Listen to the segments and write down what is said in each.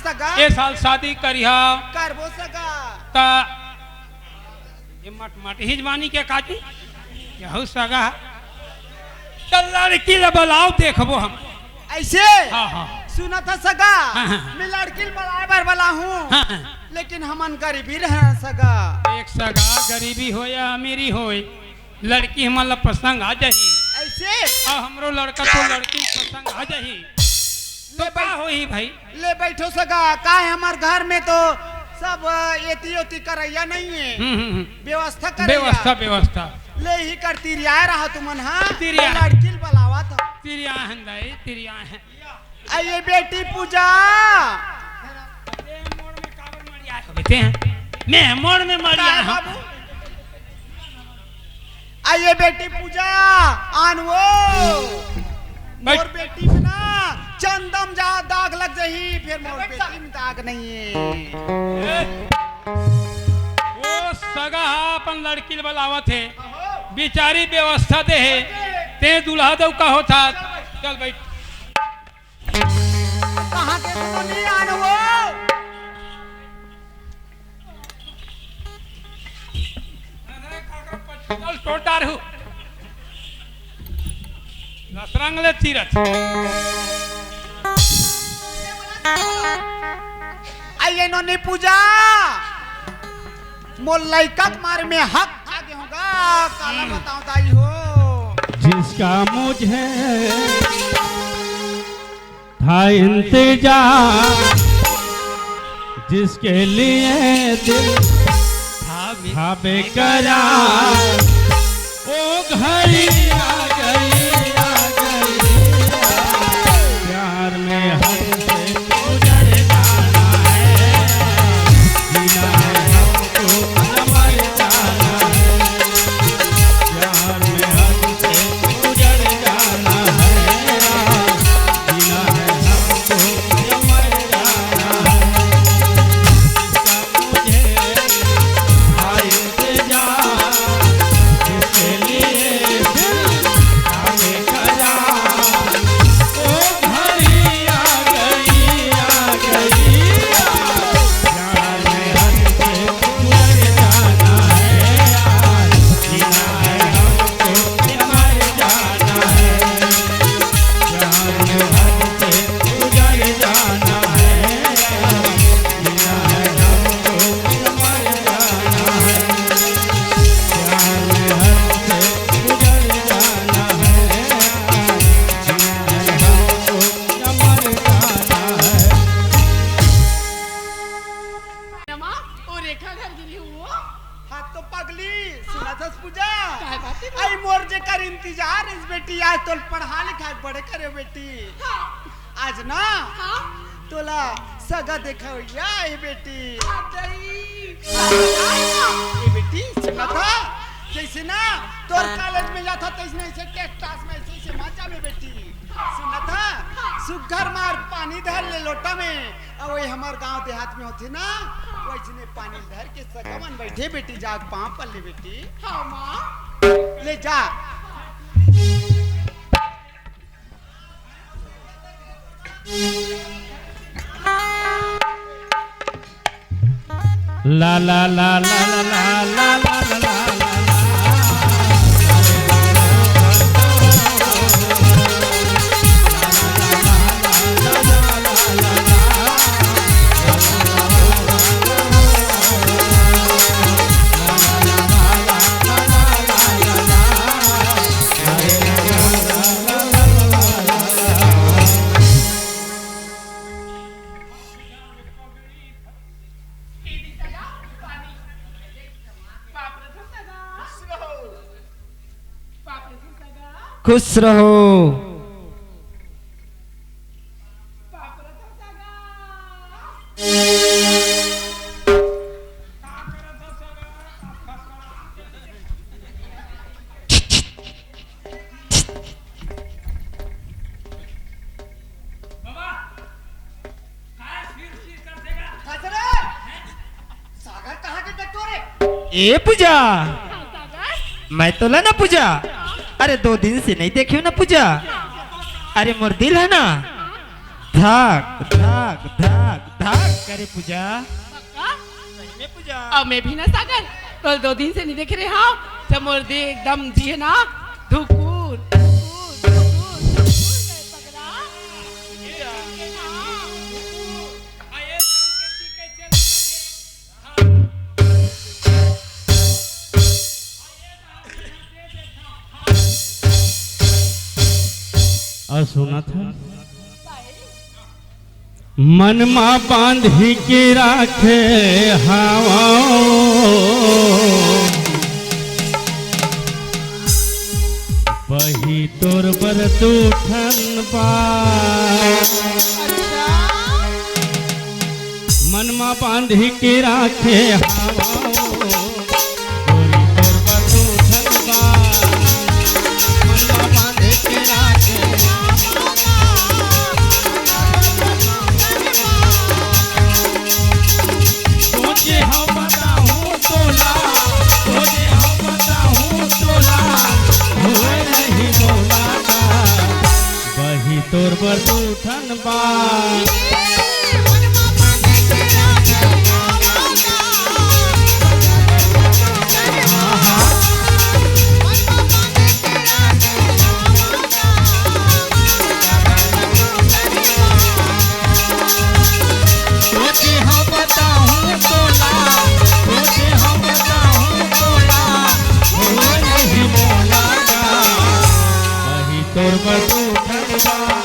सगा ए साल शादी करिहा करबो सगा ता ये मट ही जवानी के काजी यहू सगा चल लड़की ला बुलाओ देखबो हम ऐसे हाँ हाँ सुना था सगा हाँ। मैं लड़की बराबर वाला हूँ हाँ। लेकिन हमन गरीबी रह सगा एक सगा गरीबी हो या अमीरी हो लड़की हमारा पसंद आ जाही ऐसे और हमरो लड़का तो लड़की पसंद आ जाही तो का होई भाई ले बैठो सगा का है हमार घर में तो सब एती ओती करैया नहीं है व्यवस्था व्यवस्था व्यवस्था ले ही कर तिरिया रहा तुमन हाँ तिरिया। लड़की बुलावा था तिरिया हंदाई तिरिया है आइए बेटी पूजा मोड़ में काबर मरिया होते हैं मैं मोड़ में मरिया हूं बाबू आइए बेटी पूजा आनवो मोर बेटी में ना चंदम जा दाग लग जाही फिर मोर बेटी में दाग नहीं है वो सगा अपन लड़की बुलावत है बिचारी व्यवस्था दे है ते दुल्हा दो का होता चल बैठ कहाँ के तुम नहीं आनवो चल टोटार हूँ रसरंग ले तीरथ आइए नोनी पूजा मोर लइका मारे में हक आगे होगा काला बताओ दाई हो जिसका मुझे था इंतजार जिसके लिए दिल था बेकरार वो घड़ी आ गई प्यार में हद से गुजर जाना है जीना है हमको मर जाना है प्यार में हद से गुजर जाना है जीना है हमको मर जाना है जिसके लिए दिल आगे करा ओ घड़ी आ गई प्यार में हद से गुजर जाना है यार जीना है हमको मर जाना है प्यार में हद से गुजर जाना है जीना है हमको मर जाना है प्यार में हद से गुजर जाना है जीना है हमको मर जाना है नमा ओ रेखा घर गिरी हुआ हाथ तो पगली सुना था पूजा काय बात है? आई मोर जे कर इंतजार इस बेटी आज तो पढ़ा लिखा बड़े करे बेटी हाँ आज ना हाँ तोला सगा देखा या ए बेटी ए बेटी सुना था जैसे ना तोर कॉलेज में जाता तैसे ऐसे टेक्टास में ऐसे मजा में बेटी सुना था सुगर मार पानी धर ले लोटा में और वही हमार गांव देहात में होती ना वैसे पानी धर के सगमन बैठे बेटी जाग पाँव पर ले बेटी हाँ माँ ले जा ला ला ला ला ला ला ला ला ला ला खुश रहो सागर कहाँ के देखो रे ए पूजा सागर मैं तो ला ना पूजा अरे 2 दिन से नहीं देखी ना पूजा अरे मोर दिल है ना धाक धाक धाक धाक करे पूजा पक्का में पूजा अब मैं भी ना सागर तो 2 दिन से नहीं देख रहे हाँ जब मोर दे एकदम जी है ना धुकुर पगला और सुना था मन मा बांध के राखे हवा वही तोर पर तूठन पा अच्छा मन मा बांध के राखे हवा तोर पर तूठन बा तोर पर तूठन बा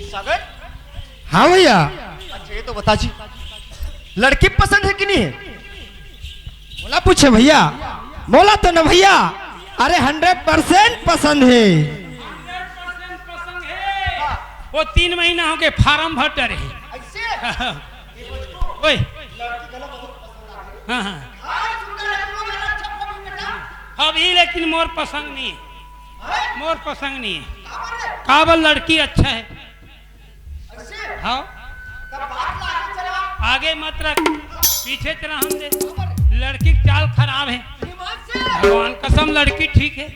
सागर हाँ भैया अच्छा ये तो बता जी लड़की पसंद है कि नहीं है बोला पूछे भैया बोला तो ना भैया अरे 100% पसंद है 100% पसंद है वो 3 महीना हो गए फार्म भर रहे ऐसे ओए लड़की गलत बहुत पसंद आ गई हाँ हाँ हां सुंदर लड़की मेरा अच्छा पसंद बेटा अभी लेकिन मोर पसंद नहीं है है मोर पसंद नहीं है खबर काबल लड़की अच्छा है ऐसे हाँ तब बात लागे चला आगे मत रख पीछे चला हम दे लड़की की चाल खराब है ईमान से भगवान कसम लड़की ठीक है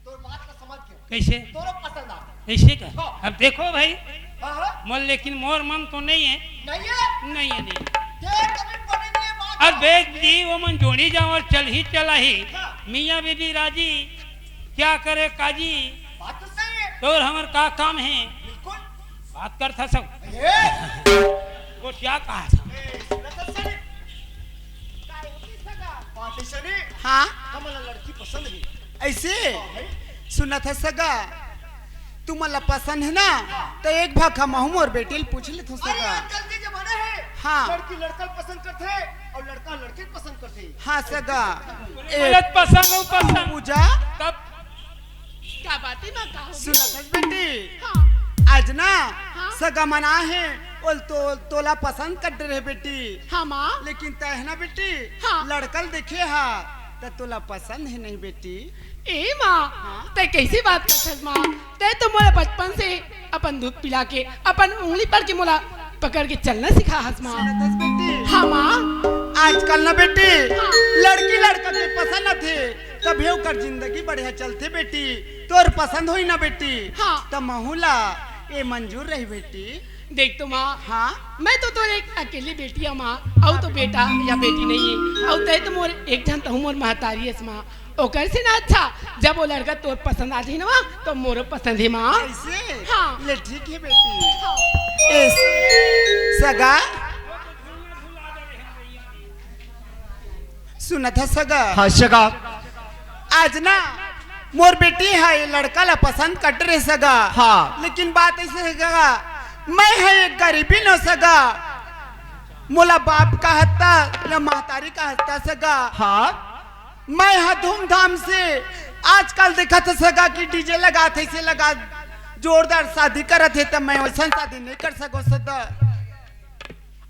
तो बात का समझ के कैसे तोरो पसंद आ ऐसे का अब देखो भाई हां मोर लेकिन मोर मन तो नहीं है नहीं है नहीं है नहीं ये कभी पढ़ेंगे बात अब देख जी वो मन जोड़ी जाओ और चल ही चला ही मियाँ बीबी राजी क्या करे काजी बात तो सही है तो हमार का काम है बिल्कुल बात कर था सब ये वो क्या कहा था बात ऐसा नहीं हाँ हमारा लड़की पसंद है ऐसे सुना था सगा तुम्हाला पसंद है ना तो एक भाग हम और बेटी पूछ ले तो अरे सगा आजकल के जमाने है हाँ। लड़की लड़का पसंद करते हैं और लड़का लड़के पसंद करते हैं हाँ सगा गलत पसंद हो पसंद पूजा तब क्या बात है माँ कहा सुना था बेटी हाँ आज ना हाँ। सगा मना है और तोला पसंद कर रहे बेटी हाँ माँ लेकिन तय है ना बेटी हाँ। लड़कल देखे हा तो तोला पसंद है नहीं बेटी ए माँ ते कैसी बात करत माँ ते तो मोला बचपन से अपन दूध पिला के अपन उंगली पर के मोला पकड़ के चलना सिखा हस माँ सुना था बेटी हाँ माँ आजकल ना बेटी हाँ। लड़की लड़का के पसंद न थे तभी ओकर जिंदगी बढ़िया चलते बेटी तोर पसंद होई ना बेटी हाँ। तो महूला ये मंजूर रही बेटी देख तो माँ हाँ मैं तो तोर एक अकेली बेटी है माँ और तो बेटा या बेटी नहीं है और ते तो मोर एक जन तो मोर महतारी है माँ ओकर से ना अच्छा जब वो लड़का तोर पसंद आ जाए ना माँ तो मोरो पसंद है माँ ऐसे हाँ। ले ठीक है बेटी हाँ। इस सगा सुना था सगा हाँ शगा आज ना मोर बेटी है ये लड़का ला पसंद कट रहे सगा। हाँ। लेकिन बात ऐसे सगा, मैं है एक गरीबी न सगा, मोला बाप का हत्ता या महतारी का हत्ता सगा। हाँ मैं हा धूमधाम से आजकल देखा था सगा कि डीजे लगा थे से लगा जोरदार शादी करत है, तब मैं वैसा शादी नहीं कर सको सदा।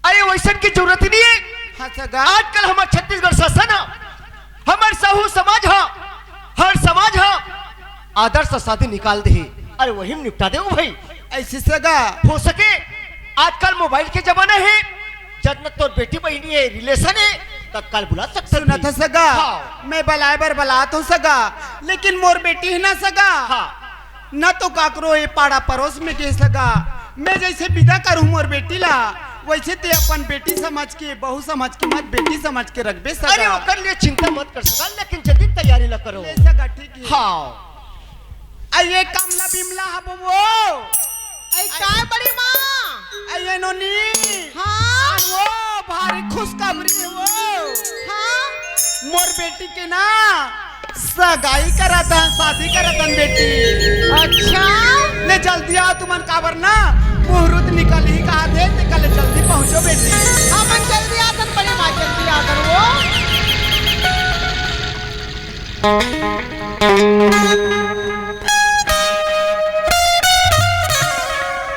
अरे वैसन की जरूरत ही नहीं है। हाँ सगा। आजकल हमार छत्तीसगढ़ शासन है, हमार साहू समाज है, हर समाज है, आदर्श शादी निकाल दे। अरे वही में निपटा दे भाई। ऐसे सगा हो सके आजकल मोबाइल के जमाना है, जब न तो बेटी बहनी है रिलेशन है तत्काल बुला सकते सुना था सगा। हाँ। मैं बलाए बर बलात हूँ सगा, लेकिन मोर बेटी है ना सगा। हाँ। न तो काकरो ये पाड़ा पड़ोस में के सगा। मैं जैसे विदा करूँ मोर बेटी ला, वैसे ते अपन बेटी समझ के, बहू समझ के, मत बेटी समझ के रखबे सगा। अरे ओकर लिए चिंता मत कर सका, लेकिन जल्दी तैयारी न करो। ले सगा ठीक है। हाँ आइए कमला बिमला हब वो आई काय बड़ी माँ। आइए नोनी। हाँ वो भारी खुशखबरी है वो। हाँ मोर बेटी के ना सगाई करा था, शादी करा था बेटी। अच्छा ले जल्दी आओ तुमन काबर ना मुहूर्त निकल ही कहा थे, ते कल जल्दी पहुंचो बेटी। अपन जल्दी आतन बड़ी माँ, जल्दी आकर वो